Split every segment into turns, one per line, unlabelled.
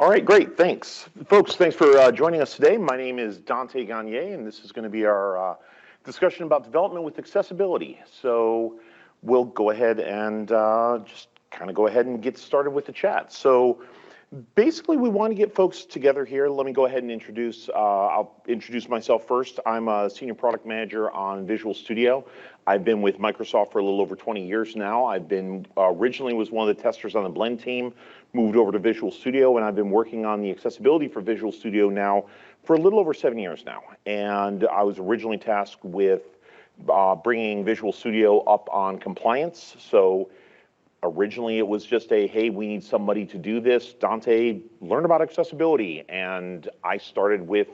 All right, great, thanks. Folks, thanks for joining us today. My name is Dante Gagne, and this is going to be our discussion about development with accessibility. So we'll go ahead and just kind of go ahead and get started with the chat. So basically, we want to get folks together here. Let me go ahead and I'll introduce myself first. I'm a senior product manager on Visual Studio. I've been with Microsoft for a little over 20 years now. I've been originally was one of the testers on the Blend team, moved over to Visual Studio, and I've been working on the accessibility for Visual Studio now for a little over 7 years now. And I was originally tasked with bringing Visual Studio up on compliance. So originally it was just hey, we need somebody to do this. Dante, learn about accessibility. And I started with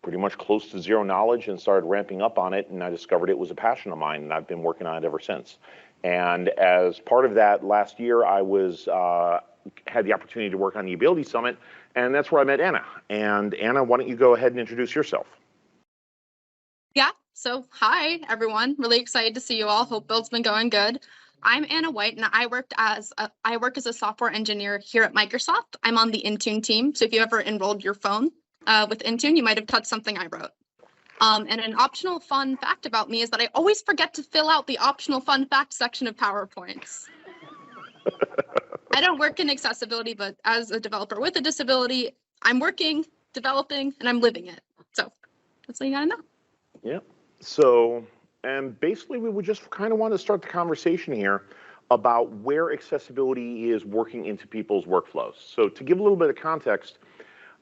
pretty much close to zero knowledge and started ramping up on it, and I discovered it was a passion of mine, and I've been working on it ever since. And as part of that, last year I had the opportunity to work on the Ability Summit, and that's where I met Anna. And Anna, why don't you go ahead and introduce yourself?
Yeah, so hi everyone, really excited to see you all. Hope build's been going good. I'm Anna White, and I work as a software engineer here at Microsoft. I'm on the Intune team, so if you ever enrolled your phone with Intune, you might have touched something I wrote. And an optional fun fact about me is that I always forget to fill out the optional fun fact section of PowerPoints. I don't work in accessibility, but as a developer with a disability, I'm working, developing, and I'm living it. So that's what you gotta know.
Yeah. So, and basically we would just kind of want to start the conversation here about where accessibility is working into people's workflows. So to give a little bit of context,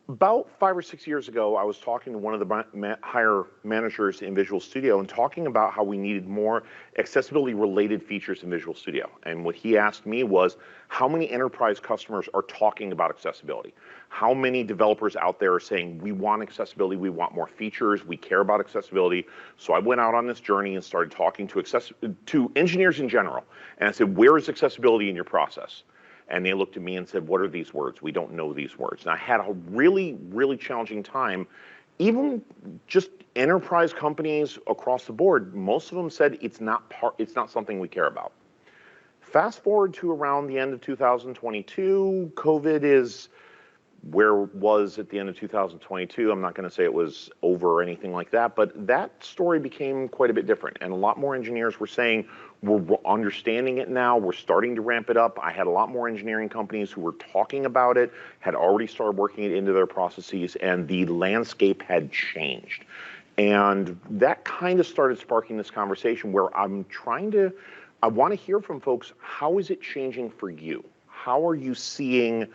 about 5 or 6 years ago, I was talking to one of the higher managers in Visual Studio and talking about how we needed more accessibility related features in Visual Studio. And what he asked me was, how many enterprise customers are talking about accessibility? How many developers out there are saying, we want accessibility, we want more features, we care about accessibility? So I went out on this journey and started talking to engineers in general. And I said, where is accessibility in your process? And they looked at me and said, what are these words? We don't know these words. And I had a really, really challenging time. Even just enterprise companies across the board, most of them said it's not something we care about. Fast forward to around the end of 2022, COVID is where it was at the end of 2022. I'm not going to say it was over or anything like that, but that story became quite a bit different. And a lot more engineers were saying, we're understanding it now, we're starting to ramp it up. I had a lot more engineering companies who were talking about it, had already started working it into their processes, and the landscape had changed. And that kind of started sparking this conversation where I want to hear from folks, how is it changing for you? How are you seeing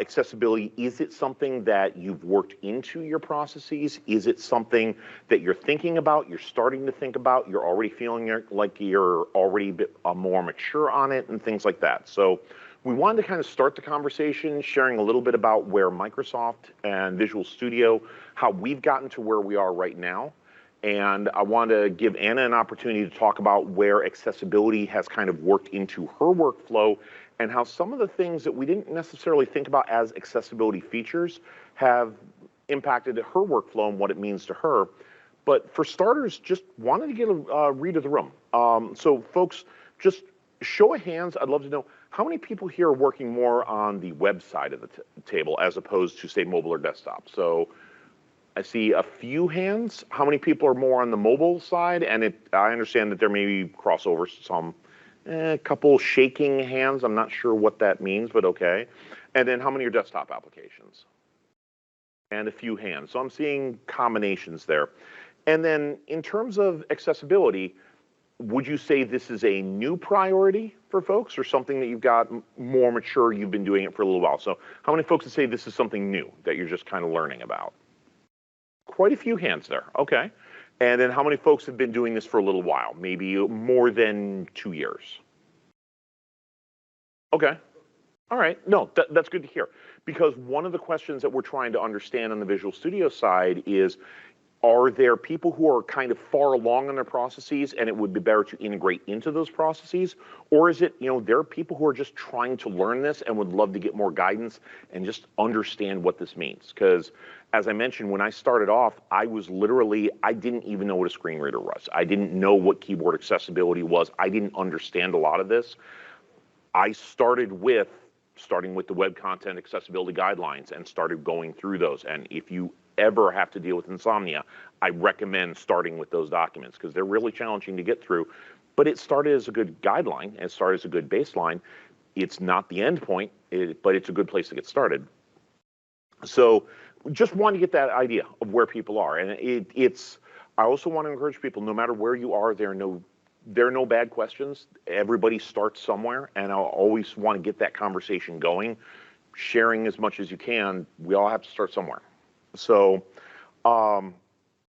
accessibility? Is it something that you've worked into your processes? Is it something that you're thinking about, you're starting to think about, you're already feeling like you're already a bit more mature on it and things like that? So we wanted to kind of start the conversation sharing a little bit about where Microsoft and Visual Studio, how we've gotten to where we are right now. And I want to give Anna an opportunity to talk about where accessibility has kind of worked into her workflow and how some of the things that we didn't necessarily think about as accessibility features have impacted her workflow and what it means to her. But for starters, just wanted to get a read of the room. So folks, just show of hands, I'd love to know, how many people here are working more on the web side of the table as opposed to, say, mobile or desktop? So I see a few hands. How many people are more on the mobile side? And I understand that there may be crossovers, some. A couple shaking hands. I'm not sure what that means, but okay. And then how many are desktop applications? And a few hands. So I'm seeing combinations there. And then in terms of accessibility, would you say this is a new priority for folks or something that you've got more mature, you've been doing it for a little while? So how many folks would say this is something new that you're just kind of learning about? Quite a few hands there. Okay. And then how many folks have been doing this for a little while? Maybe more than 2 years. Okay. All right. No, that's good to hear. Because one of the questions that we're trying to understand on the Visual Studio side is, are there people who are kind of far along in their processes and it would be better to integrate into those processes? Or is it, there are people who are just trying to learn this and would love to get more guidance and just understand what this means? Because as I mentioned, when I started off, I didn't even know what a screen reader was. I didn't know what keyboard accessibility was. I didn't understand a lot of this. I started with starting with the web content accessibility guidelines and started going through those. And if you ever have to deal with insomnia, I recommend starting with those documents because they're really challenging to get through. But it started as a good guideline, and it started as a good baseline. It's not the end point, but it's a good place to get started. So just want to get that idea of where people are. And I also want to encourage people, no matter where you are, there are no bad questions. Everybody starts somewhere, and I'll always want to get that conversation going, sharing as much as you can. We all have to start somewhere. So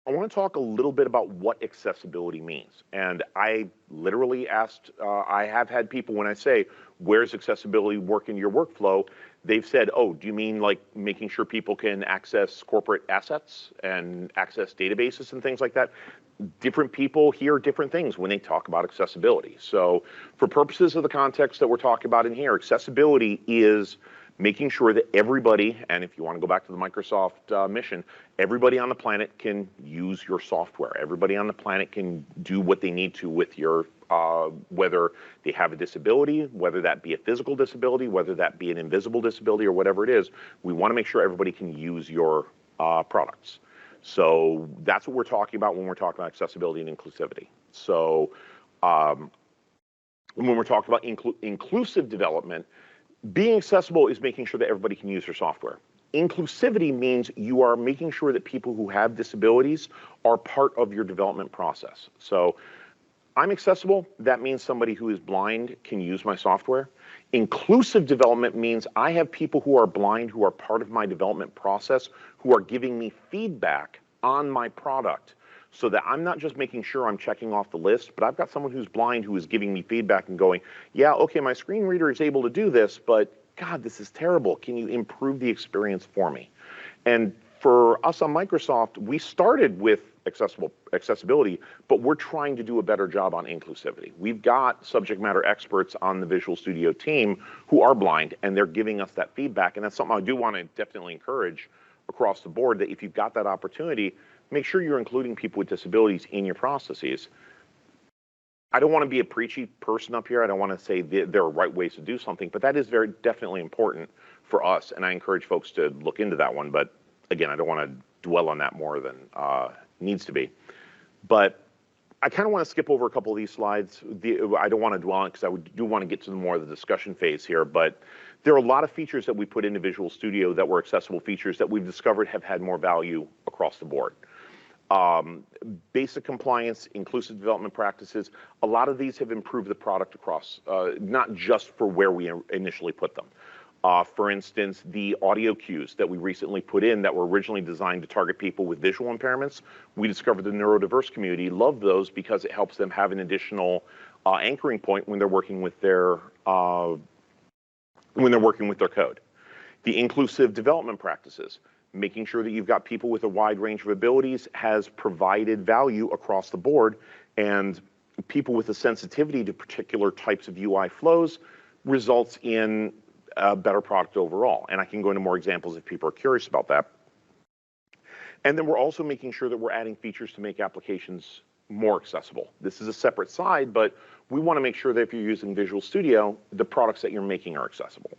I want to talk a little bit about what accessibility means. And I literally asked, I have had people, when I say, where's accessibility work in your workflow? They've said, oh, do you mean like making sure people can access corporate assets and access databases and things like that? Different people hear different things when they talk about accessibility. So for purposes of the context that we're talking about in here, accessibility is making sure that everybody, and if you want to go back to the Microsoft mission, everybody on the planet can use your software. Everybody on the planet can do what they need to with your, whether they have a disability, whether that be a physical disability, whether that be an invisible disability or whatever it is, we want to make sure everybody can use your products. So that's what we're talking about when we're talking about accessibility and inclusivity. So when we're talking about inclusive development, being accessible is making sure that everybody can use your software. Inclusivity means you are making sure that people who have disabilities are part of your development process. So I'm accessible, that means somebody who is blind can use my software. Inclusive development means I have people who are blind who are part of my development process who are giving me feedback on my product, so that I'm not just making sure I'm checking off the list, but I've got someone who's blind who is giving me feedback and going, yeah, okay, my screen reader is able to do this, but God, this is terrible. Can you improve the experience for me? And for us on Microsoft, we started with accessibility, but we're trying to do a better job on inclusivity. We've got subject matter experts on the Visual Studio team who are blind, and they're giving us that feedback. And that's something I do want to definitely encourage across the board, that if you've got that opportunity, make sure you're including people with disabilities in your processes. I don't want to be a preachy person up here. I don't want to say there are right ways to do something, but that is very definitely important for us, and I encourage folks to look into that one. But again, I don't want to dwell on that more than needs to be. But I kind of want to skip over a couple of these slides. I don't want to dwell on it because I do want to get to more of the discussion phase here, but there are a lot of features that we put into Visual Studio that were accessible features that we've discovered have had more value across the board. Basic compliance, inclusive development practices, a lot of these have improved the product across, not just for where we initially put them. For instance, the audio cues that we recently put in that were originally designed to target people with visual impairments, we discovered the neurodiverse community loved those because it helps them have an additional anchoring point when they're working with their code. The inclusive development practices, making sure that you've got people with a wide range of abilities has provided value across the board, and people with a sensitivity to particular types of UI flows results in a better product overall. And I can go into more examples if people are curious about that. And then we're also making sure that we're adding features to make applications more accessible. This is a separate side, but we want to make sure that if you're using Visual Studio, the products that you're making are accessible.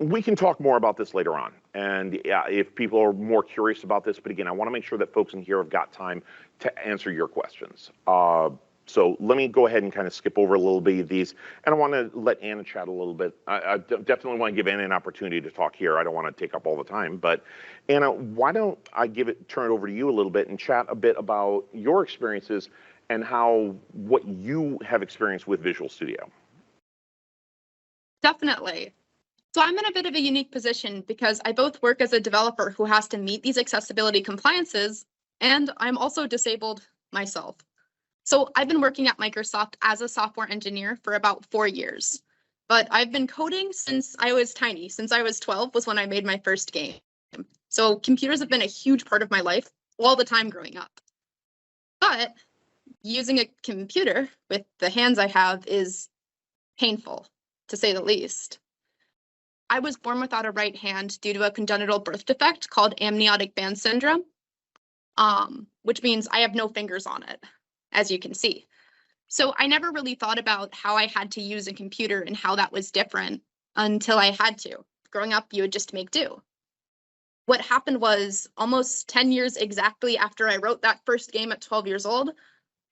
We can talk more about this later on, and if people are more curious about this, but again, I want to make sure that folks in here have got time to answer your questions. So let me go ahead and kind of skip over a little bit of these, and I want to let Anna chat a little bit. I definitely want to give Anna an opportunity to talk here. I don't want to take up all the time, but Anna, why don't I turn it over to you a little bit and chat a bit about your experiences and what you have experienced with Visual Studio.
Definitely. So I'm in a bit of a unique position because I both work as a developer who has to meet these accessibility compliances, and I'm also disabled myself. So I've been working at Microsoft as a software engineer for about 4 years, but I've been coding since I was tiny. Since I was 12 was when I made my first game. So computers have been a huge part of my life all the time growing up. But using a computer with the hands I have is painful, to say the least. I was born without a right hand due to a congenital birth defect called amniotic band syndrome, which means I have no fingers on it, as you can see. So I never really thought about how I had to use a computer and how that was different until I had to. Growing up, you would just make do. What happened was almost 10 years exactly after I wrote that first game at 12 years old,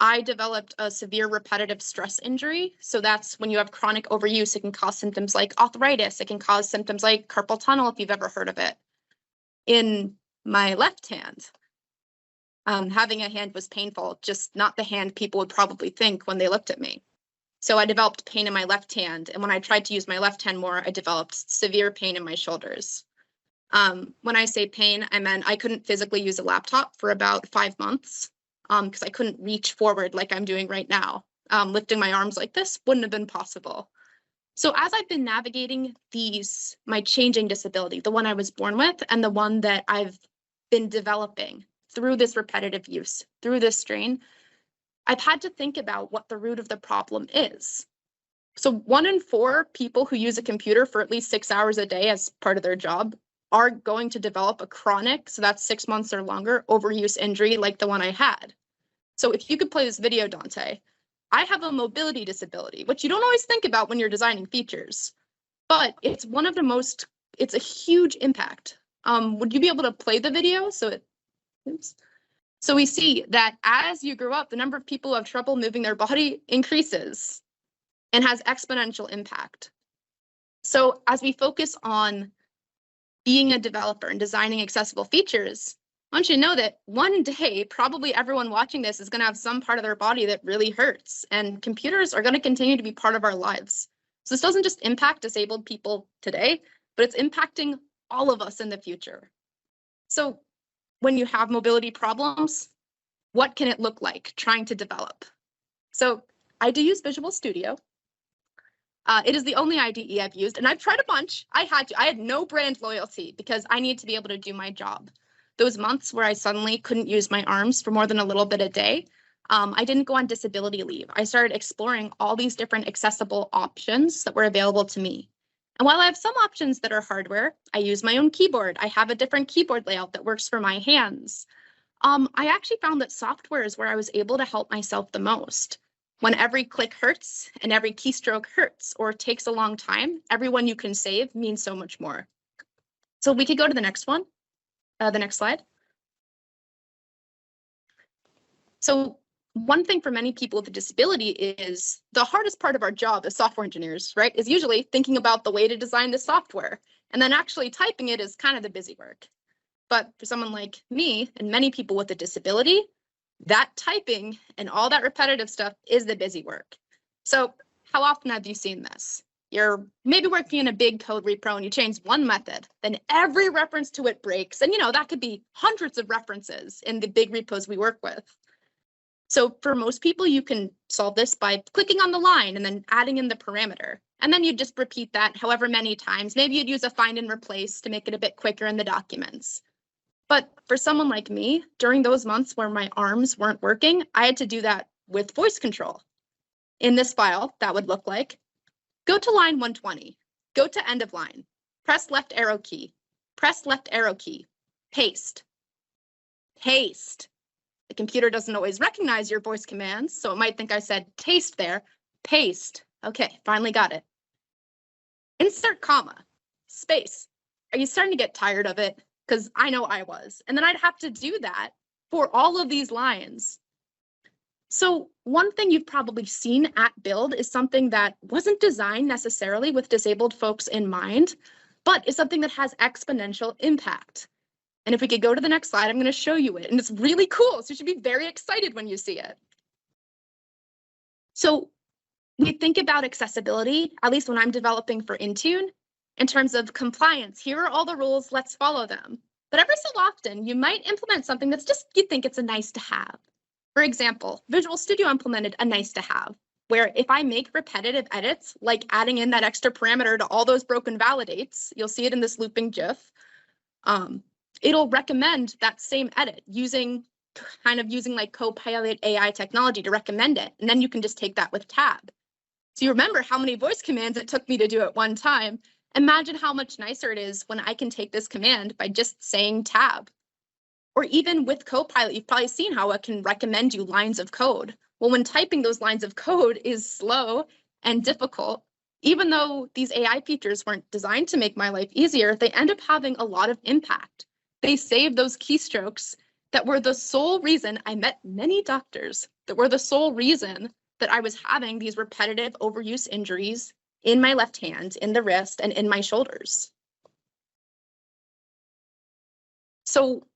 I developed a severe repetitive stress injury. So that's when you have chronic overuse, it can cause symptoms like arthritis. It can cause symptoms like carpal tunnel, if you've ever heard of it. In my left hand, having a hand was painful, just not the hand people would probably think when they looked at me. So I developed pain in my left hand. And when I tried to use my left hand more, I developed severe pain in my shoulders. When I say pain, I meant I couldn't physically use a laptop for about 5 months because I couldn't reach forward like I'm doing right now. Lifting my arms like this wouldn't have been possible. So as I've been navigating my changing disability, the one I was born with and the one that I've been developing through this repetitive use, through this strain, I've had to think about what the root of the problem is. So 1 in 4 people who use a computer for at least 6 hours a day as part of their job are going to develop a chronic, so that's 6 months or longer, overuse injury like the one I had. So if you could play this video, Dante, I have a mobility disability, which you don't always think about when you're designing features, but it's a huge impact. Would you be able to play the video? So we see that as you grow up, the number of people who have trouble moving their body increases and has exponential impact. So as we focus on being a developer and designing accessible features, I want you to know that one day, probably everyone watching this is going to have some part of their body that really hurts, and computers are going to continue to be part of our lives. So this doesn't just impact disabled people today, but it's impacting all of us in the future. So when you have mobility problems, what can it look like trying to develop? So I do use Visual Studio. It is the only IDE I've used, and I've tried a bunch. I had no brand loyalty because I need to be able to do my job. Those months where I suddenly couldn't use my arms for more than a little bit a day, I didn't go on disability leave. I started exploring all these different accessible options that were available to me. And while I have some options that are hardware, I use my own keyboard. I have a different keyboard layout that works for my hands. I actually found that software is where I was able to help myself the most. When every click hurts and every keystroke hurts or takes a long time, every one you can save means so much more. So we could go to the next one, the next slide. So one thing for many people with a disability is the hardest part of our job as software engineers, right, is usually thinking about the way to design the software. And then actually typing it is kind of the busy work. But for someone like me and many people with a disability, that typing and all that repetitive stuff is the busy work. So how often have you seen this? You're maybe working in a big code repro and you change one method, then every reference to it breaks. And that could be hundreds of references in the big repos we work with. So for most people, you can solve this by clicking on the line and then adding in the parameter. And then you just repeat that however many times. Maybe you'd use a find and replace to make it a bit quicker in the documents. But for someone like me, during those months where my arms weren't working, I had to do that with voice control. In this file, that would look like, go to line 120, go to end of line, press left arrow key, press left arrow key, paste, paste. The computer doesn't always recognize your voice commands, so it might think I said taste there, paste. Okay, finally got it. Insert comma, space. Are you starting to get tired of it? Because I know I was. And then I'd have to do that for all of these lines. So one thing you've probably seen at Build is something that wasn't designed necessarily with disabled folks in mind, but is something that has exponential impact. And if we could go to the next slide, I'm going to show you it. And it's really cool, so you should be very excited when you see it. So we think about accessibility, at least when I'm developing for Intune, in terms of compliance. Here are all the rules, let's follow them. But every so often, you might implement something that's just, you think it's a nice to have. For example, Visual Studio implemented a nice to have, where if I make repetitive edits, like adding in that extra parameter to all those broken validates, you'll see it in this looping GIF, it'll recommend that same edit using like Copilot AI technology to recommend it. And then you can just take that with tab. So you remember how many voice commands it took me to do at one time. Imagine how much nicer it is when I can take this command by just saying tab. Or even with Copilot, you've probably seen how it can recommend you lines of code. Well, when typing those lines of code is slow and difficult, even though these AI features weren't designed to make my life easier, they end up having a lot of impact. They save those keystrokes that were the sole reason I met many doctors, that were the sole reason that I was having these repetitive overuse injuries in my left hand, in the wrist, and in my shoulders. So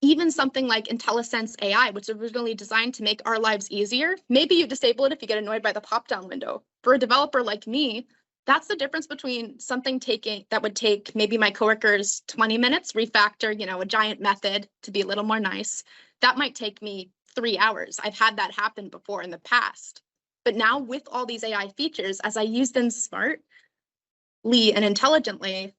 even something like IntelliSense AI, which was originally designed to make our lives easier, maybe you disable it if you get annoyed by the pop-down window. For a developer like me, that's the difference between something that would take maybe my coworkers 20 minutes, refactor, a giant method to be a little more nice. That might take me 3 hours. I've had that happen before in the past. But now with all these AI features, as I use them smartly and intelligently,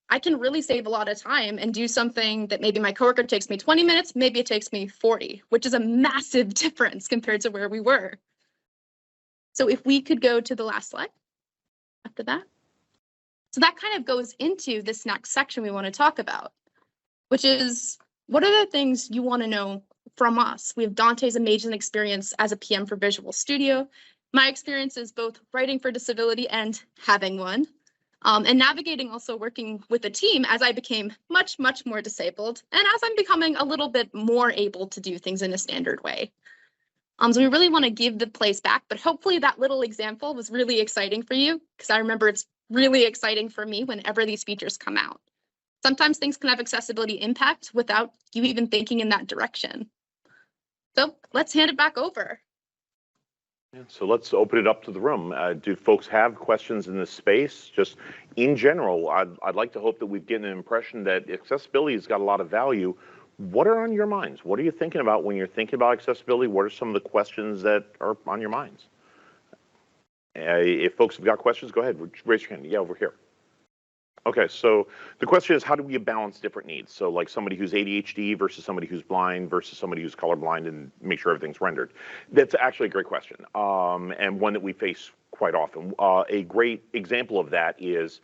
I can really save a lot of time and do something that maybe my coworker takes me 20 minutes, maybe it takes me 40, which is a massive difference compared to where we were. So if we could go to the last slide after that. So that kind of goes into this next section we want to talk about, which is what are the things you want to know from us? We have Dante's amazing experience as a PM for Visual Studio. My experience is both writing for disability and having one. And navigating also working with a team as I became much, much more disabled and as I'm becoming a little bit more able to do things in a standard way. So we really want to give the place back, but hopefully that little example was really exciting for you because I remember it's really exciting for me whenever these features come out. Sometimes things can have accessibility impact without you even thinking in that direction. So let's hand it back over.
So let's open it up to the room. Do folks have questions in this space? Just in general, I'd like to hope that we've given an impression that accessibility has got a lot of value. What are on your minds? What are you thinking about when you're thinking about accessibility? What are some of the questions that are on your minds? If folks have got questions, go ahead, raise your hand. Yeah, over here. Okay, so the question is, how do we balance different needs? So like somebody who's ADHD versus somebody who's blind versus somebody who's colorblind and make sure everything's rendered. That's actually a great question, and one that we face quite often. A great example of that is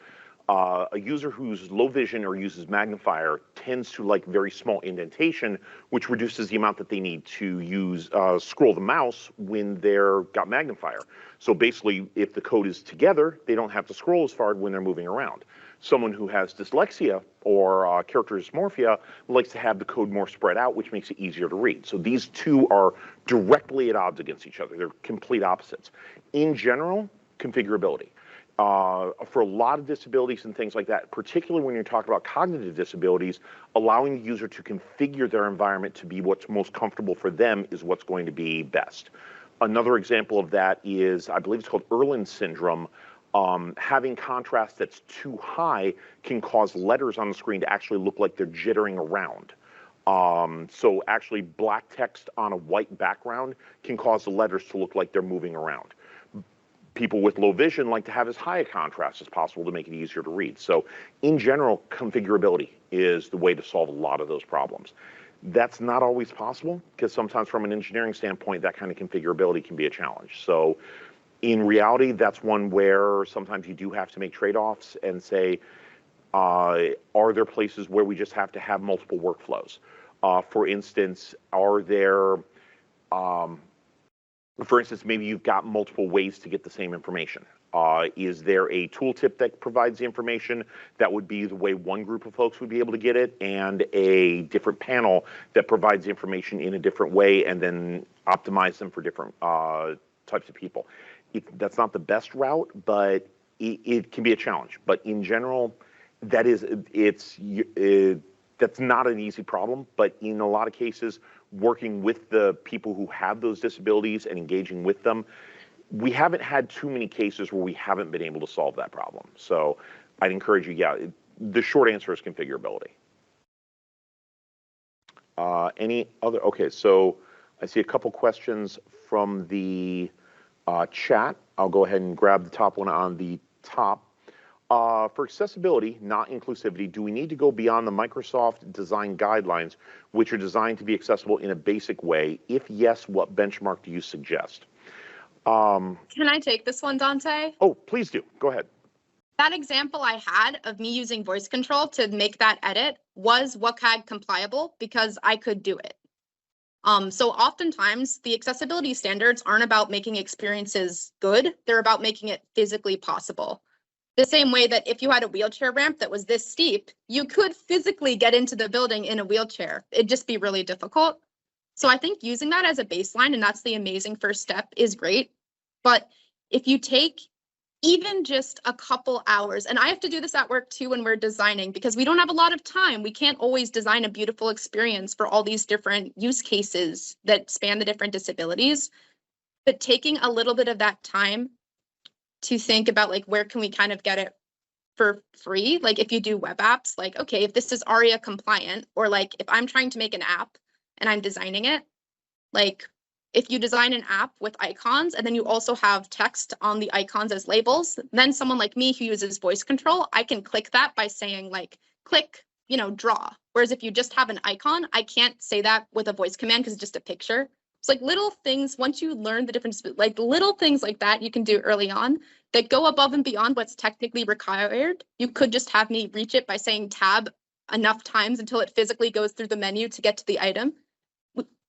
a user who's low vision or uses magnifier tends to like very small indentation, which reduces the amount that they need to use scroll the mouse when they're got magnifier. So basically, if the code is together, they don't have to scroll as far when they're moving around. Someone who has dyslexia or character dysmorphia likes to have the code more spread out, which makes it easier to read. So these two are directly at odds against each other. They're complete opposites. In general, configurability. For a lot of disabilities and things like that, particularly when you're talking about cognitive disabilities, allowing the user to configure their environment to be what's most comfortable for them is what's going to be best. Another example of that is, I believe it's called Erland syndrome. Having contrast that's too high can cause letters on the screen to actually look like they're jittering around. So actually black text on a white background can cause the letters to look like they're moving around. People with low vision like to have as high a contrast as possible to make it easier to read. So in general, configurability is the way to solve a lot of those problems. That's not always possible because sometimes from an engineering standpoint, that kind of configurability can be a challenge. So in reality, that's one where sometimes you do have to make trade-offs and say, are there places where we just have to have multiple workflows? For instance, maybe you've got multiple ways to get the same information. Is there a tooltip that provides the information that would be the way one group of folks would be able to get it, and a different panel that provides the information in a different way and then optimize them for different types of people? That's not the best route, but it can be a challenge. But in general, that's not an easy problem. But in a lot of cases, working with the people who have those disabilities and engaging with them, we haven't had too many cases where we haven't been able to solve that problem. So I'd encourage you, the short answer is configurability. Any other? Okay, so I see a couple questions from the chat. I'll go ahead and grab the top one on the top. For accessibility, not inclusivity, do we need to go beyond the Microsoft design guidelines, which are designed to be accessible in a basic way? If yes, what benchmark do you suggest?
Can I take this one, Dante?
Oh, please do. Go ahead.
That example I had of me using voice control to make that edit was WCAG compliable because I could do it. So oftentimes the accessibility standards aren't about making experiences good, they're about making it physically possible. The same way that if you had a wheelchair ramp that was this steep, you could physically get into the building in a wheelchair. It'd just be really difficult. So I think using that as a baseline, and that's the amazing first step, is great. But if you take even just a couple hours, and I have to do this at work too when we're designing, because we don't have a lot of time. We can't always design a beautiful experience for all these different use cases that span the different disabilities. But taking a little bit of that time to think about like, where can we kind of get it for free? Like if you do web apps, like, okay, if this is ARIA compliant, or like if I'm trying to make an app and I'm designing it, like if you design an app with icons and then you also have text on the icons as labels, then someone like me who uses voice control, I can click that by saying like, click, draw. Whereas if you just have an icon, I can't say that with a voice command because it's just a picture. It's like little things, once you learn the difference, like little things like that you can do early on that go above and beyond what's technically required. You could just have me reach it by saying tab enough times until it physically goes through the menu to get to the item.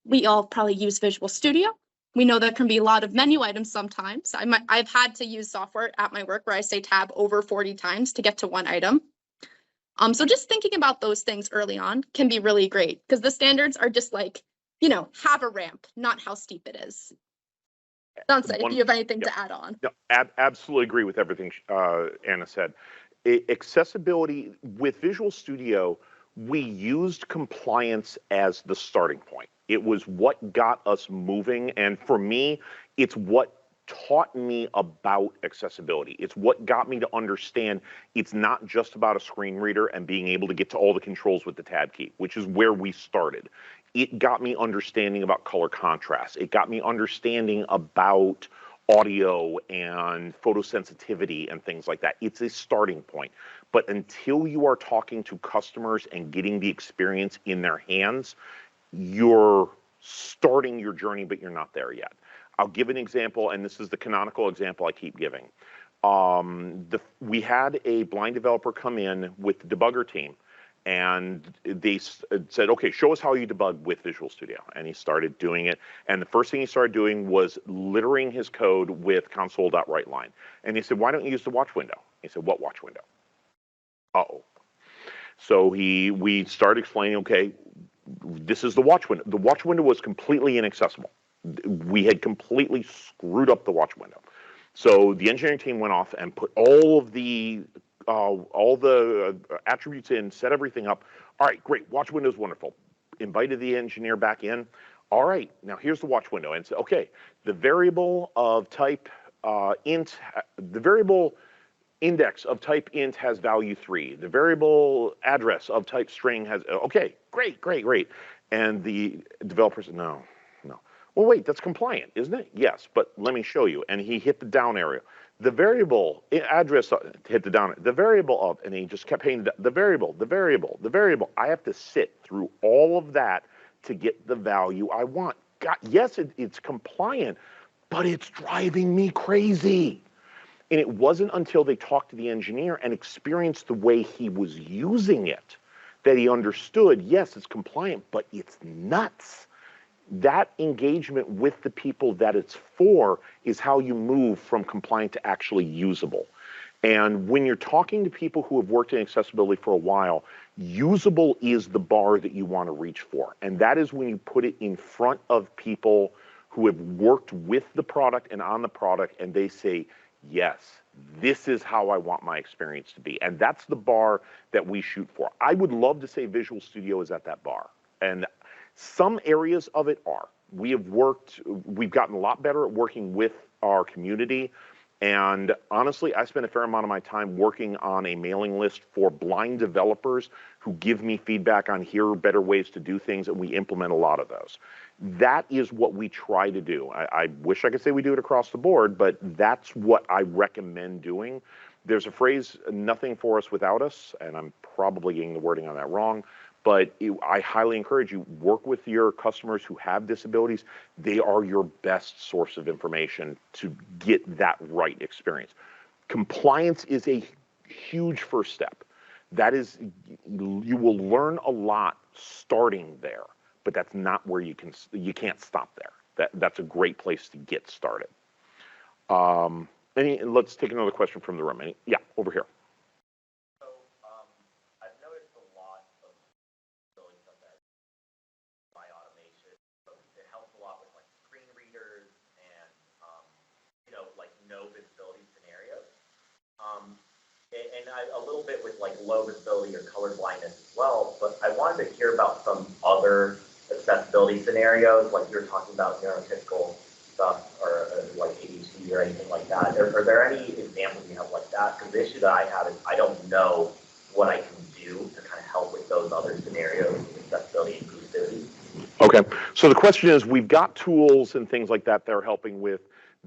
We all probably use Visual Studio. We know there can be a lot of menu items sometimes. I've had to use software at my work where I say tab over 40 times to get to one item. So just thinking about those things early on can be really great because the standards are just like, have a ramp, not how steep it is. Dante, if you have anything to add on.
No, absolutely agree with everything Anna said. Accessibility with Visual Studio, we used compliance as the starting point. It was what got us moving, and for me, it's what taught me about accessibility. It's what got me to understand it's not just about a screen reader and being able to get to all the controls with the tab key, which is where we started. It got me understanding about color contrast. It got me understanding about audio and photosensitivity and things like that. It's a starting point. But until you are talking to customers and getting the experience in their hands, you're starting your journey, but you're not there yet. I'll give an example, and this is the canonical example I keep giving. We had a blind developer come in with the debugger team, and they said, okay, show us how you debug with Visual Studio. And he started doing it. And the first thing he started doing was littering his code with console.writeline. And he said, why don't you use the watch window? He said, what watch window? Uh-oh. So we started explaining, okay, this is the watch window. The watch window was completely inaccessible. We had completely screwed up the watch window. So the engineering team went off and put all the attributes in, set everything up. All right, great, watch window is wonderful. Invited the engineer back in. All right, now here's the watch window. And said, okay, the variable of type int, the variable index of type int has value 3. The variable address of type string has, okay, great. And the developer said, no. Well, wait, that's compliant, isn't it? Yes, but let me show you. And he hit the down arrow. The variable address, hit the down, the variable of, and he just kept hitting the variable. I have to sit through all of that to get the value I want. God, yes, it's compliant, but it's driving me crazy. And it wasn't until they talked to the engineer and experienced the way he was using it that he understood, yes, it's compliant, but it's nuts. That engagement with the people that it's for is how you move from compliant to actually usable. And when you're talking to people who have worked in accessibility for a while, usable is the bar that you want to reach for. And that is when you put it in front of people who have worked with the product and on the product, and they say, yes, this is how I want my experience to be. And that's the bar that we shoot for. I would love to say Visual Studio is at that bar. And some areas of it are. We've gotten a lot better at working with our community. And honestly, I spend a fair amount of my time working on a mailing list for blind developers who give me feedback on here are better ways to do things, and we implement a lot of those. That is what we try to do. I wish I could say we do it across the board, but that's what I recommend doing. There's a phrase, nothing for us without us, and I'm probably getting the wording on that wrong. But I highly encourage you, work with your customers who have disabilities. They are your best source of information to get that right experience. Compliance is a huge first step. That is, you will learn a lot starting there. but that's not where you can't stop there. That's a great place to get started. Let's take another question from the room. Yeah, over here.
So I've noticed a lot of ability stuff that by automation. So it helps a lot with like screen readers and like no visibility scenarios. And a little bit with like low visibility or color blindness as well. But I wanted to hear about some other accessibility scenarios, like you're talking about neurotypical stuff or like ADHD or anything like that. Are there any examples you have like that? Because the issue that I have is I don't know what I can do to kind of help with those other scenarios of accessibility and inclusivity.
Okay, so the question is, we've got tools and things like that that are helping with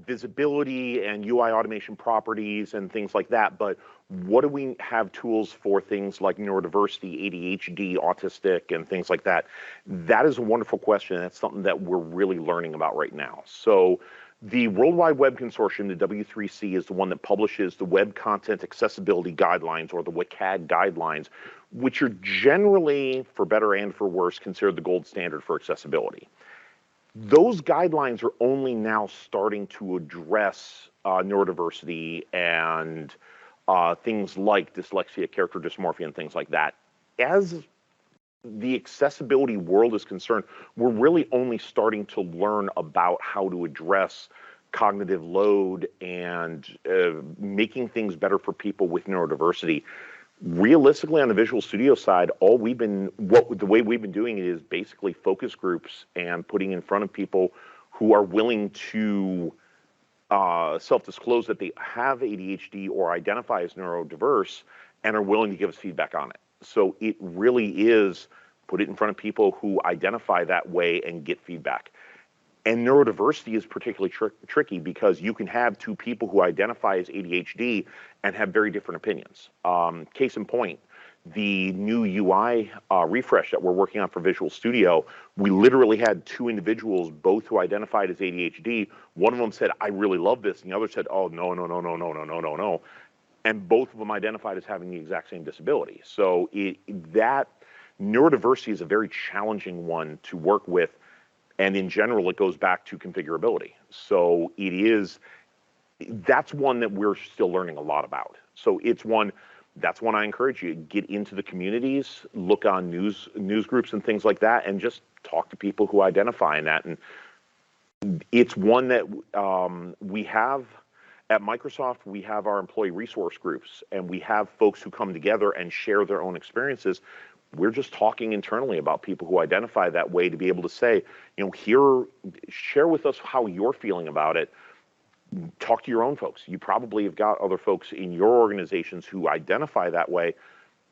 visibility and UI automation properties and things like that, but what do we have tools for things like neurodiversity, ADHD, autistic, and things like that? That is a wonderful question, and that's something that we're really learning about right now. So the World Wide Web Consortium, the W3C, is the one that publishes the Web Content Accessibility Guidelines, or the WCAG guidelines, which are generally, for better and for worse, considered the gold standard for accessibility. Those guidelines are only now starting to address neurodiversity and things like dyslexia, character dysmorphia, and things like that. As the accessibility world is concerned, we're really only starting to learn about how to address cognitive load and making things better for people with neurodiversity. Realistically, on the Visual Studio side, the way we've been doing it is basically focus groups and putting in front of people who are willing to self-disclose that they have ADHD or identify as neurodiverse and are willing to give us feedback on it. So it really is put it in front of people who identify that way and get feedback. And neurodiversity is particularly tricky because you can have two people who identify as ADHD and have very different opinions. Case in point, the new UI refresh that we're working on for Visual Studio, we literally had two individuals, both who identified as ADHD. One of them said, "I really love this," and the other said, "Oh, no, no, no, no, no, no, no, no, no." And both of them identified as having the exact same disability. So that neurodiversity is a very challenging one to work with. And in general, it goes back to configurability. So that's one that we're still learning a lot about. So that's one I encourage you, get into the communities, look on news groups and things like that, and just talk to people who identify in that. And it's one that we have at Microsoft. We have our employee resource groups, and we have folks who come together and share their own experiences. We're just talking internally about people who identify that way to be able to say, share with us how you're feeling about it. Talk to your own folks. You probably have got other folks in your organizations who identify that way.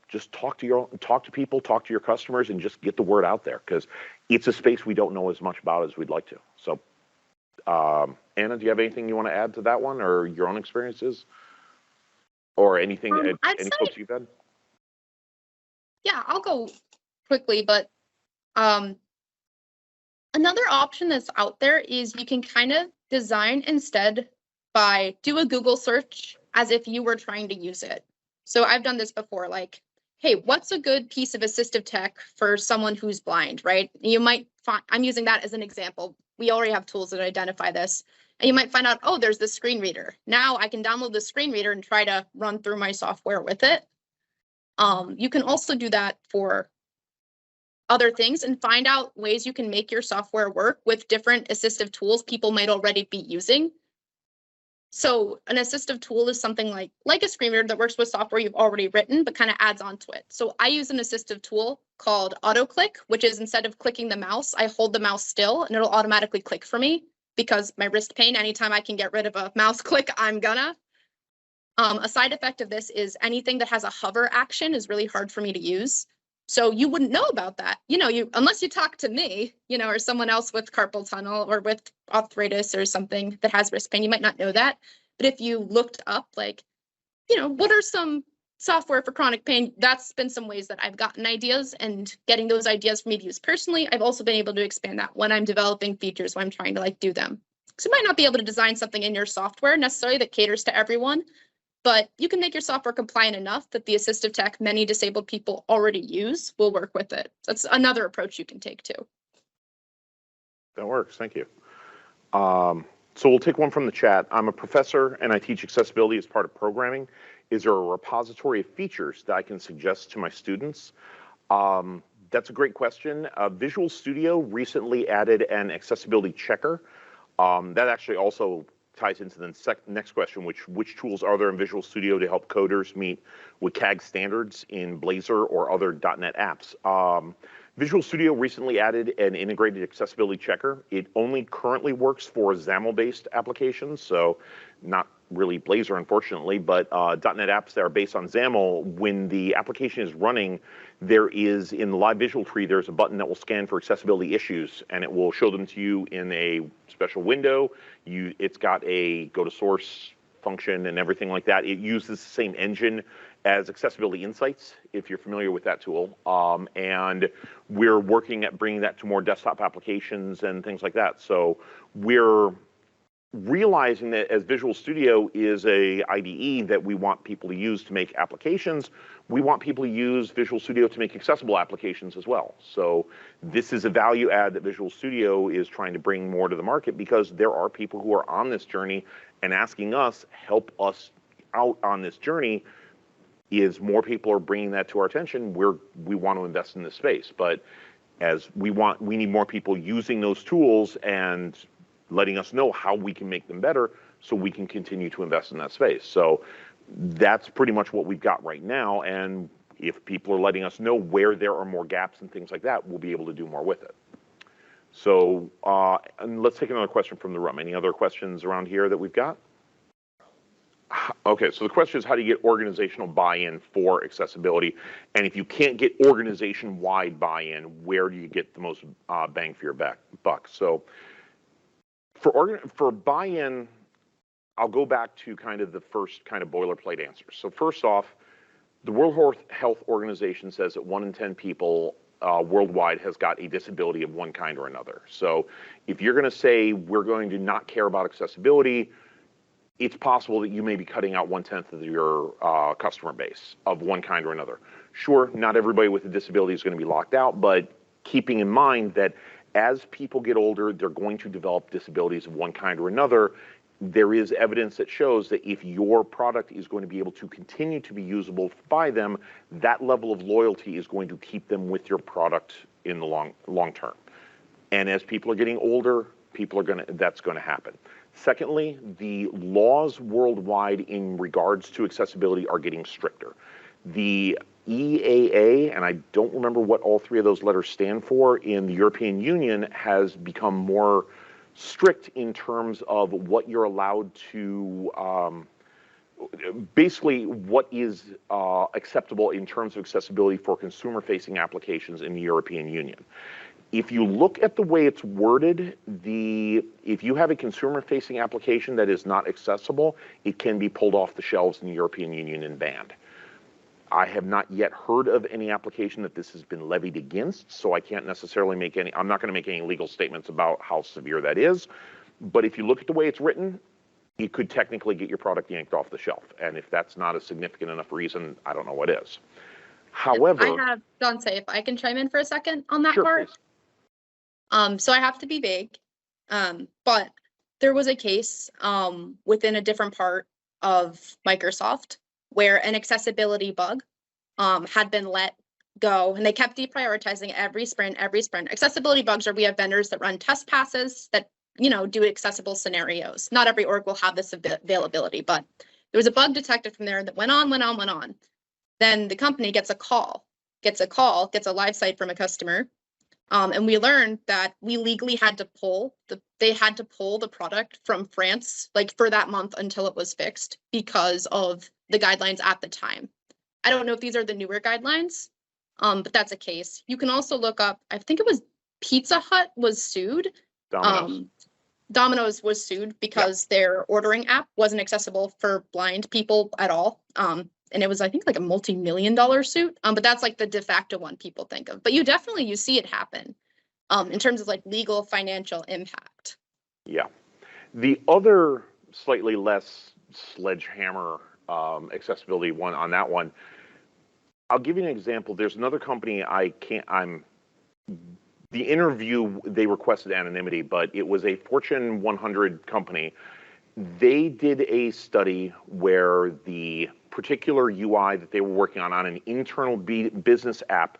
Just talk to people, talk to your customers, and just get the word out there, because it's a space we don't know as much about as we'd like to. So, Anna, do you have anything you want to add to that one, or your own experiences, or anything? Any folks you've had?
Yeah, I'll go quickly, but another option that's out there is you can kind of design instead by do a Google search as if you were trying to use it. So I've done this before, like, hey, what's a good piece of assistive tech for someone who's blind, right? You might find, I'm using that as an example. We already have tools that identify this. And you might find out, oh, there's the screen reader. Now I can download the screen reader and try to run through my software with it. You can also do that for other things and find out ways you can make your software work with different assistive tools people might already be using. So an assistive tool is something like a screen reader that works with software you've already written, but kind of adds on to it. So I use an assistive tool called AutoClick, which is instead of clicking the mouse, I hold the mouse still and it'll automatically click for me, because my wrist pain, anytime I can get rid of a mouse click, I'm gonna. A side effect of this is anything that has a hover action is really hard for me to use. So you wouldn't know about that, unless you talk to me, or someone else with carpal tunnel or with arthritis or something that has wrist pain, you might not know that. But if you looked up, what are some software for chronic pain, that's been some ways that I've gotten ideas, and getting those ideas for me to use personally, I've also been able to expand that when I'm developing features, when I'm trying to do them. So you might not be able to design something in your software necessarily that caters to everyone, but you can make your software compliant enough that the assistive tech many disabled people already use will work with it. That's another approach you can take too.
That works. Thank you. So we'll take one from the chat. I'm a professor and I teach accessibility as part of programming. Is there a repository of features that I can suggest to my students? That's a great question. Visual Studio recently added an accessibility checker. That actually also ties into the next question, which tools are there in Visual Studio to help coders meet WCAG standards in Blazor or other .NET apps? Visual Studio recently added an integrated accessibility checker. It only currently works for XAML-based applications, so not really Blazor, unfortunately, but .NET apps that are based on XAML, when the application is running, there is, in the live visual tree, there's a button that will scan for accessibility issues, and it will show them to you in a special window. It's got a go to source function and everything like that. It uses the same engine as Accessibility Insights, if you're familiar with that tool. And we're working at bringing that to more desktop applications and things like that. So we're realizing that as Visual Studio is a IDE that we want people to use to make applications, we want people to use Visual Studio to make accessible applications as well. So this is a value add that Visual Studio is trying to bring more to the market, because there are people who are on this journey and asking us, help us out on this journey. Is more people are bringing that to our attention, we want to invest in this space. But as we need more people using those tools and letting us know how we can make them better so we can continue to invest in that space. So that's pretty much what we've got right now. And if people are letting us know where there are more gaps and things like that, we'll be able to do more with it. So and let's take another question from the room. Any other questions around here that we've got? Okay, so the question is, how do you get organizational buy-in for accessibility? And if you can't get organization-wide buy-in, where do you get the most bang for your buck? So for buy-in, I'll go back to kind of the first kind of boilerplate answer. So first off, the World Health Organization says that 1 in 10 people worldwide has got a disability of one kind or another. So if you're going to say we're going to not care about accessibility, it's possible that you may be cutting out 1/10 of your customer base of one kind or another. Sure, not everybody with a disability is going to be locked out, but keeping in mind that as people get older, they're going to develop disabilities of one kind or another. There is evidence that shows that if your product is going to be able to continue to be usable by them, that level of loyalty is going to keep them with your product in the long term. And as people are getting older, that's going to happen. Secondly, the laws worldwide in regards to accessibility are getting stricter. The EAA, and I don't remember what all three of those letters stand for, in the European Union has become more strict in terms of what you're allowed to, basically what is acceptable in terms of accessibility for consumer-facing applications in the European Union. If you look at the way it's worded, if you have a consumer-facing application that is not accessible, it can be pulled off the shelves in the European Union and banned. I have not yet heard of any application that this has been levied against, so I can't necessarily I'm not going to make any legal statements about how severe that is. But if you look at the way it's written, it could technically get your product yanked off the shelf. And if that's not a significant enough reason, I don't know what is. However,
I have, Dante, if I can chime in for a second on that
sure,
part.
please.
So I have to be vague, but there was a case within a different part of Microsoft where an accessibility bug had been let go, and they kept deprioritizing every sprint. Accessibility bugs we have vendors that run test passes that, do accessible scenarios. Not every org will have this availability, but there was a bug detected from there that went on. Then the company gets a live site from a customer. And we learned that we legally had to pull the product from France, like for that month until it was fixed because of the guidelines at the time. I don't know if these are the newer guidelines, but that's a case. You can also look up, I think it was Pizza Hut was sued. Domino's was sued because their ordering app wasn't accessible for blind people at all. And it was, I think, like a multi-million-dollar suit. But that's like the de facto one people think of. But you see it happen in terms of like legal financial impact.
Yeah. The other slightly less sledgehammer accessibility one on that one, I'll give you an example. There's another company I'm the interview, they requested anonymity, but it was a Fortune 100 company. They did a study where the particular UI that they were working on an internal business app,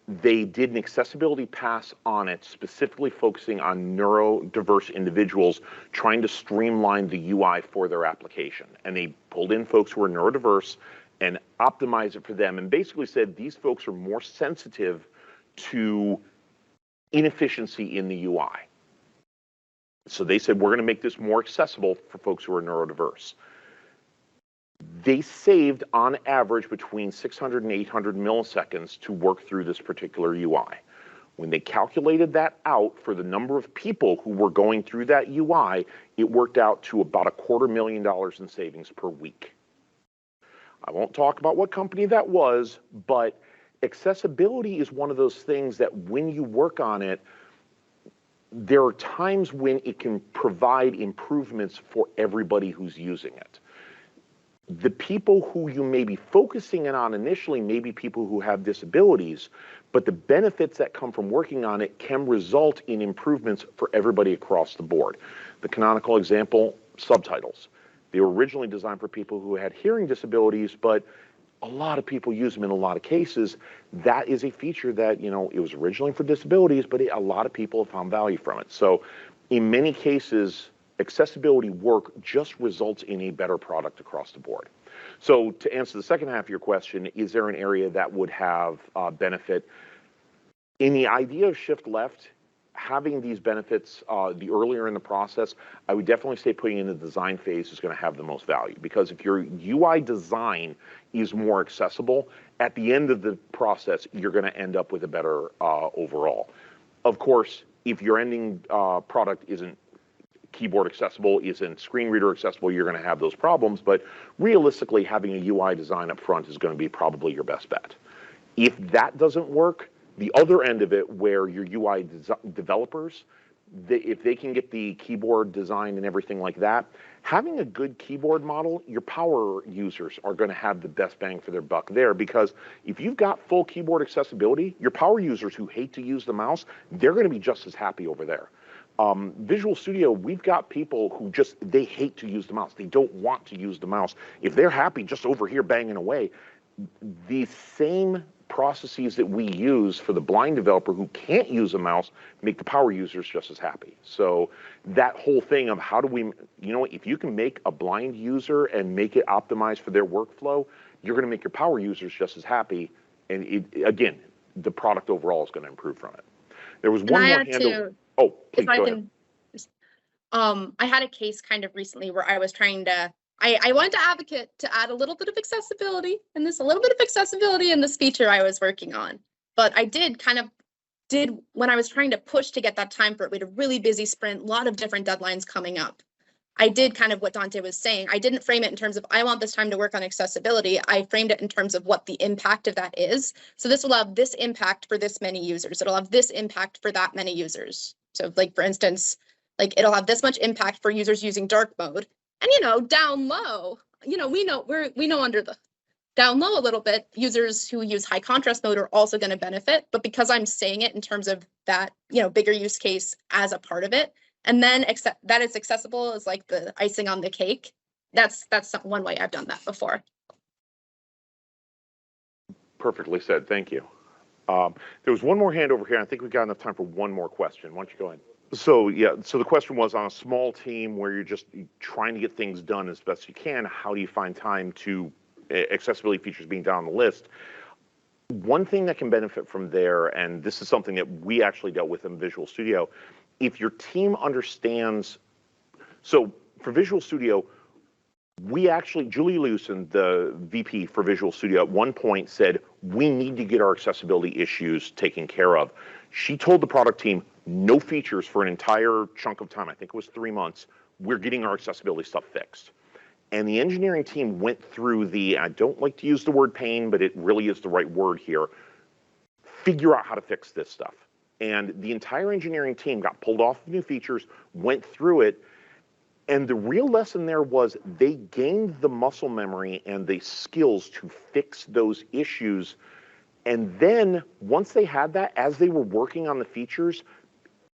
they did an accessibility pass on it, specifically focusing on neurodiverse individuals, trying to streamline the UI for their application. And they pulled in folks who were neurodiverse and optimized it for them, and basically said these folks are more sensitive to inefficiency in the UI. So they said, we're going to make this more accessible for folks who are neurodiverse. They saved, on average, between 600 and 800 milliseconds to work through this particular UI. When they calculated that out for the number of people who were going through that UI, it worked out to about $250,000 in savings per week. I won't talk about what company that was, but accessibility is one of those things that when you work on it, there are times when it can provide improvements for everybody who's using it. The people who you may be focusing in on initially may be people who have disabilities, but the benefits that come from working on it can result in improvements for everybody across the board. The canonical example, subtitles. They were originally designed for people who had hearing disabilities, but a lot of people use them in a lot of cases. That is a feature that, you know, it was originally for disabilities, but a lot of people have found value from it. So in many cases, accessibility work just results in a better product across the board. So to answer the second half of your question, is there an area that would have benefit? In the idea of shift left, having these benefits the earlier in the process, I would definitely say putting in the design phase is going to have the most value, because if your UI design is more accessible, at the end of the process, you're going to end up with a better overall. Of course, if your ending product isn't keyboard accessible, isn't screen reader accessible, you're going to have those problems, but realistically, having a UI design up front is going to be probably your best bet. If that doesn't work, the other end of it, where your UI developers, if they can get the keyboard design and everything like that, having a good keyboard model, your power users are going to have the best bang for their buck there, because if you've got full keyboard accessibility, your power users who hate to use the mouse, they're going to be just as happy over there. Visual Studio, we've got people who they hate to use the mouse. They don't want to use the mouse. If they're happy just over here banging away, the same processes that we use for the blind developer who can't use a mouse make the power users just as happy. So that whole thing of how do we, you know, if you can make a blind user and make it optimized for their workflow, you're going to make your power users just as happy. And again, the product overall is going to improve from it. There was one more handle. Oh, please go ahead.
I had a case kind of recently where I was trying to, I wanted to advocate to add a little bit of accessibility in this, in this feature I was working on. But I when I was trying to push to get that time for it, we had a really busy sprint, a lot of different deadlines coming up. I did kind of what Dante was saying. I didn't frame it in terms of, I want this time to work on accessibility. I framed it in terms of what the impact of that is. So this will have this impact for this many users. It'll have this impact for that many users. So like, for instance, like it'll have this much impact for users using dark mode. And, you know, down low, you know, we know under the down low a little bit, users who use high contrast mode are also going to benefit. But because I'm saying it in terms of that, you know, bigger use case as a part of it, and then that it's accessible is like the icing on the cake. That's one way I've done that before.
Perfectly said. Thank you. There was one more hand over here. I think we've got enough time for one more question. Why don't you go ahead? So yeah, so the question was, on a small team where you're just trying to get things done as best you can, how do you find time to accessibility features being down on the list? One thing that can benefit from there, and this is something that we actually dealt with in Visual Studio, if your team understands, so for Visual Studio, we actually, Julie Lewson, the VP for Visual Studio, at one point said, we need to get our accessibility issues taken care of. She told the product team, no features for an entire chunk of time. I think it was 3 months. We're getting our accessibility stuff fixed. And the engineering team went through I don't like to use the word pain, but it really is the right word here, figure out how to fix this stuff. And the entire engineering team got pulled off of new features, went through it, and the real lesson there was they gained the muscle memory and the skills to fix those issues And then once they had that, as they were working on the features,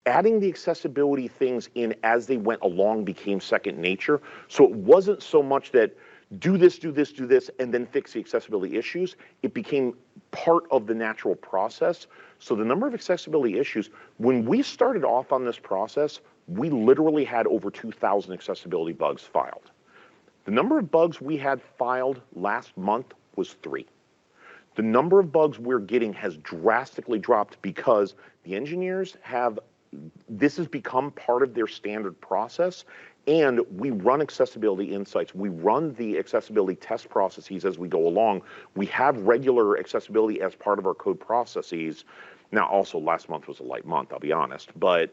adding the accessibility things in as they went along became second nature. So it wasn't so much that do this, do this, do this, and then fix the accessibility issues. It became part of the natural process. So the number of accessibility issues, when we started off on this process, we literally had over 2,000 accessibility bugs filed. The number of bugs we had filed last month was 3. The number of bugs we're getting has drastically dropped because the engineers have, this has become part of their standard process, and we run accessibility insights. We run the accessibility test processes as we go along. We have regular accessibility as part of our code processes. Now, also last month was a light month, I'll be honest, but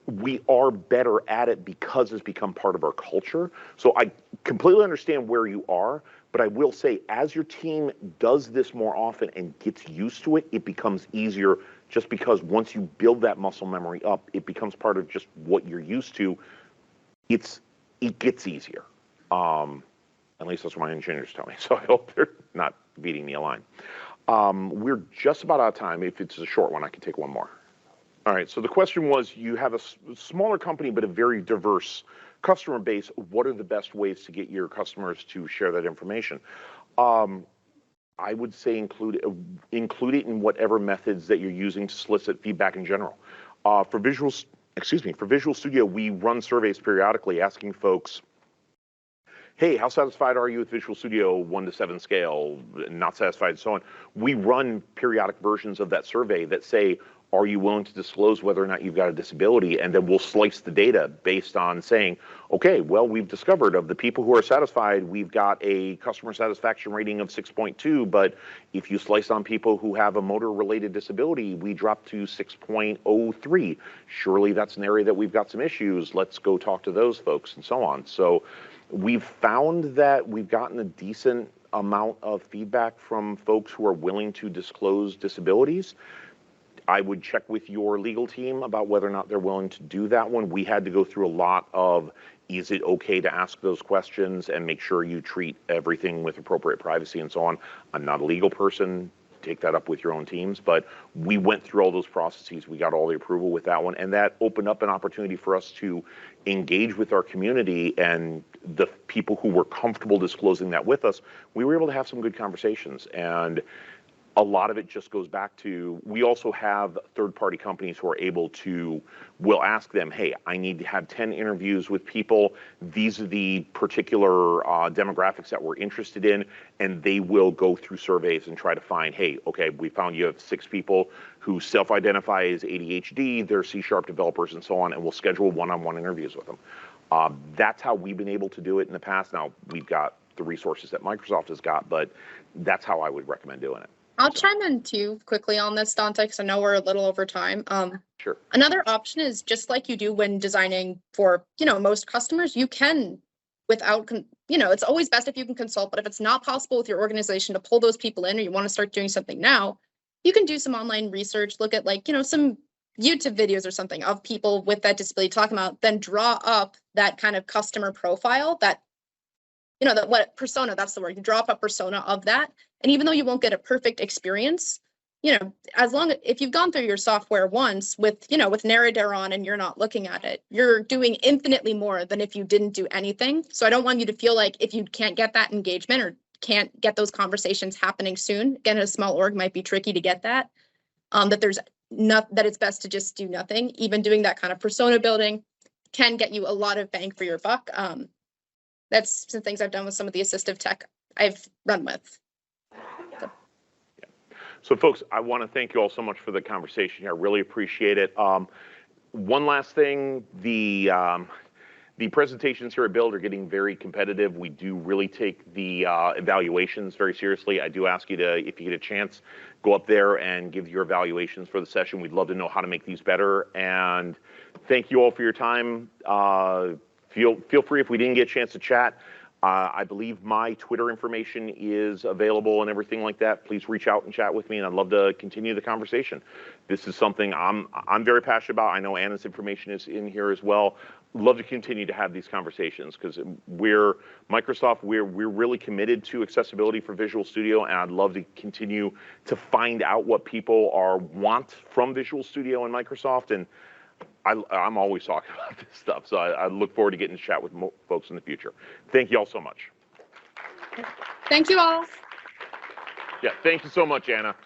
we are better at it because it's become part of our culture. So I completely understand where you are, but I will say as your team does this more often and gets used to it, it becomes easier just because once you build that muscle memory up, it becomes part of just what you're used to. It gets easier. At least that's what my engineers tell me. So I hope they're not beating me a line. We're just about out of time. If it's a short one, I can take one more. All right, so the question was, you have a smaller company, but a very diverse customer base. What are the best ways to get your customers to share that information? I would say include it in whatever methods that you're using to solicit feedback in general. For Visual Studio, we run surveys periodically asking folks, hey, how satisfied are you with Visual Studio 1 to 7 scale, not satisfied, and so on. We run periodic versions of that survey that say, are you willing to disclose whether or not you've got a disability? And then we'll slice the data based on saying, okay, well, we've discovered of the people who are satisfied, we've got a customer satisfaction rating of 6.2, but if you slice on people who have a motor-related disability, we drop to 6.03. Surely that's an area that we've got some issues. Let's go talk to those folks and so on. So we've found that we've gotten a decent amount of feedback from folks who are willing to disclose disabilities. I would check with your legal team about whether or not they're willing to do that one. We had to go through a lot of, is it okay to ask those questions and make sure you treat everything with appropriate privacy and so on. I'm not a legal person. Take that up with your own teams, but we went through all those processes. We got all the approval with that one, and that opened up an opportunity for us to engage with our community and the people who were comfortable disclosing that with us. We were able to have some good conversations, and a lot of it just goes back to, we also have third-party companies who are able to, we'll ask them, hey, I need to have 10 interviews with people. These are the particular demographics that we're interested in, and they will go through surveys and try to find, hey, okay, we found you have 6 people who self-identify as ADHD, they're C# developers and so on, and we'll schedule one-on-one interviews with them. That's how we've been able to do it in the past. Now, we've got the resources that Microsoft has got, but that's how I would recommend doing it.
I'll chime in too quickly on this, Dante, because I know we're a little over time.
Sure.
Another option is just like you do when designing for, most customers, you can, without, it's always best if you can consult, but if it's not possible with your organization to pull those people in, or you want to start doing something now, you can do some online research, look at some YouTube videos or something of people with that disability talking about, then draw up that kind of customer profile that, that what persona, that's the word, you draw up a persona of that. And even though you won't get a perfect experience, as long as if you've gone through your software once with, with Narradare on and you're not looking at it, you're doing infinitely more than if you didn't do anything. So I don't want you to feel like if you can't get that engagement or can't get those conversations happening soon, again, a small org might be tricky to get that, that it's best to just do nothing. Even doing that kind of persona building can get you a lot of bang for your buck. That's some things I've done with some of the assistive tech I've run with.
So folks, I want to thank you all so much for the conversation here. I really appreciate it. One last thing, the presentations here at Build are getting very competitive. We do really take the evaluations very seriously. I do ask you to, if you get a chance, go up there and give your evaluations for the session. We'd love to know how to make these better. And thank you all for your time. Feel free, if we didn't get a chance to chat, I believe my Twitter information is available and everything like that. Please reach out and chat with me, and I'd love to continue the conversation. This is something I'm very passionate about. I know Anna's information is in here as well. Love to continue to have these conversations because Microsoft, we're really committed to accessibility for Visual Studio, and I'd love to continue to find out what people want from Visual Studio and Microsoft. And I'm always talking about this stuff, so I look forward to getting to chat with folks in the future. Thank you all so much.
Thank you all.
Yeah, thank you so much, Anna.